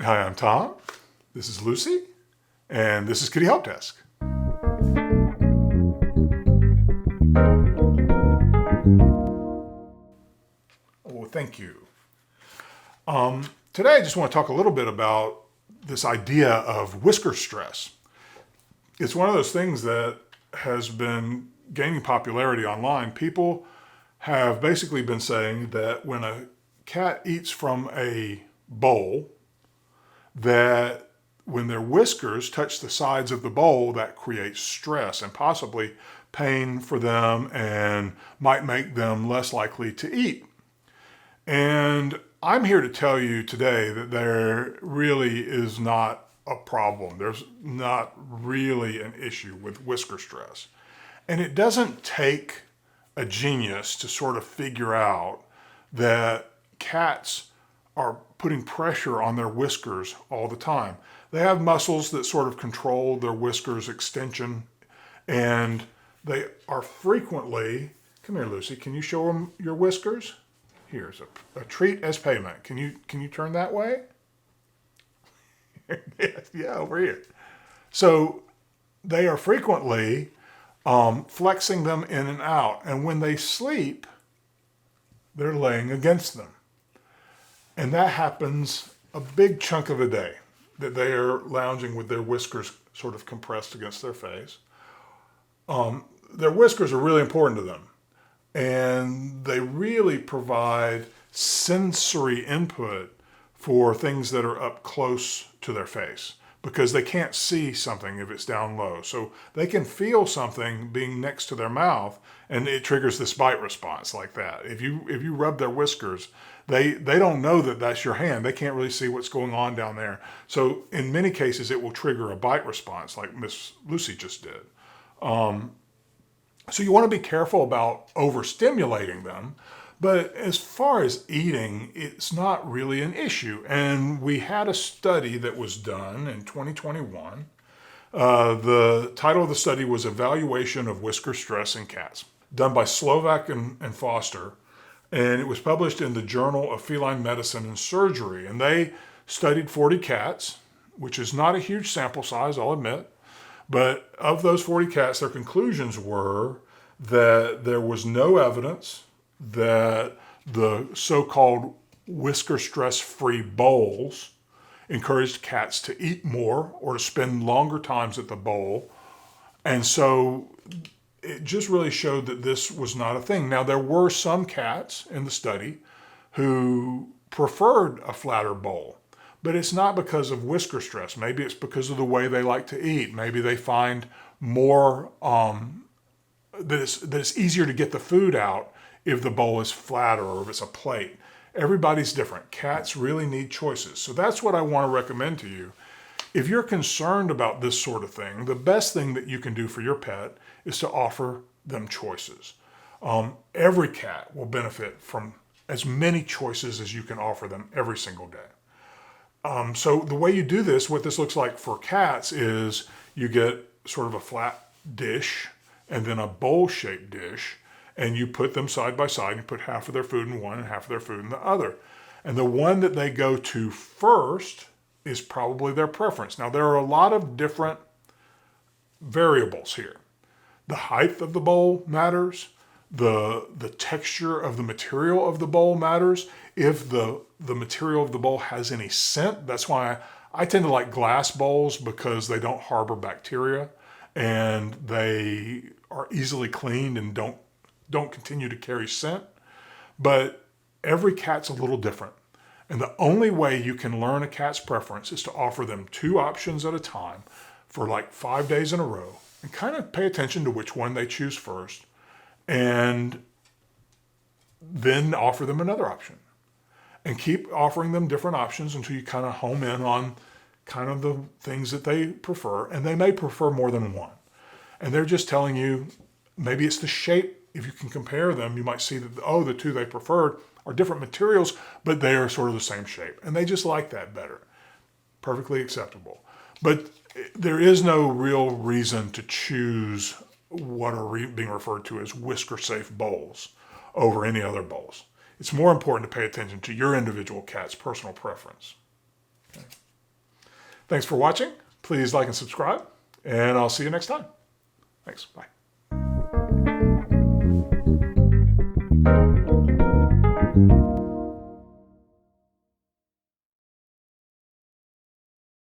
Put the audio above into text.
Hi, I'm Tom. This is Lucy, and this is Kitty Help Desk. Oh, thank you. Today I just want to talk a little bit about this idea of whisker stress. It's one of those things that has been gaining popularity online. People have basically been saying that when a cat eats from a bowl, that when their whiskers touch the sides of the bowl, that creates stress and possibly pain for them and might make them less likely to eat. And I'm here to tell you today that there really is not a problem. There's not really an issue with whisker stress. And it doesn't take a genius to sort of figure out that cats are putting pressure on their whiskers all the time. They have muscles that sort of control their whiskers extension, and they are frequently, come here Lucy, can you show them your whiskers? Here's a treat as payment. Can you turn that way? Yeah, over here. So they are frequently flexing them in and out, and when they sleep, they're laying against them. And that happens a big chunk of the day, that they are lounging with their whiskers sort of compressed against their face. Their whiskers are really important to them, and they really provide sensory input for things that are up close to their face, because they can't see something if it's down low. So they can feel something being next to their mouth, and it triggers this bite response like that. If you rub their whiskers, they don't know that that's your hand. They can't really see what's going on down there. So in many cases, it will trigger a bite response like Miss Lucy just did. So you want to be careful about overstimulating them. But as far as eating, it's not really an issue. And we had a study that was done in 2021. The title of the study was Evaluation of Whisker Stress in Cats, done by Slovak and Foster. And it was published in the Journal of Feline Medicine and Surgery. And they studied 40 cats, which is not a huge sample size, I'll admit. But of those 40 cats, their conclusions were that there was no evidence that the so-called whisker stress-free bowls encouraged cats to eat more or to spend longer times at the bowl. And so it just really showed that this was not a thing. Now, there were some cats in the study who preferred a flatter bowl, but it's not because of whisker stress. Maybe it's because of the way they like to eat. Maybe they find more that it's easier to get the food out if the bowl is flatter or if it's a plate. Everybody's different. Cats really need choices. So that's what I want to recommend to you. If you're concerned about this sort of thing, the best thing that you can do for your pet is to offer them choices. Every cat will benefit from as many choices as you can offer them every single day. So the way you do this, what this looks like for cats is you get sort of a flat dish and then a bowl-shaped dish, and you put them side by side. You put half of their food in one and half of their food in the other. And the one that they go to first is probably their preference. Now, there are a lot of different variables here. The height of the bowl matters. The texture of the material of the bowl matters. If the material of the bowl has any scent, that's why I tend to like glass bowls, because they don't harbor bacteria and they are easily cleaned and don't continue to carry scent. But every cat's a little different. And the only way you can learn a cat's preference is to offer them 2 options at a time for like 5 days in a row, and kind of pay attention to which one they choose first, and then offer them another option. And keep offering them different options until you kind of home in on kind of the things that they prefer. And they may prefer more than one. And they're just telling you, maybe it's the shape. If you can compare them, you might see that, the 2 they preferred are different materials, but they are sort of the same shape. And they just like that better. Perfectly acceptable. But there is no real reason to choose what are being referred to as whisker-safe bowls over any other bowls. It's more important to pay attention to your individual cat's personal preference. Okay. Thanks for watching. Please like and subscribe, and I'll see you next time. Thanks. Bye.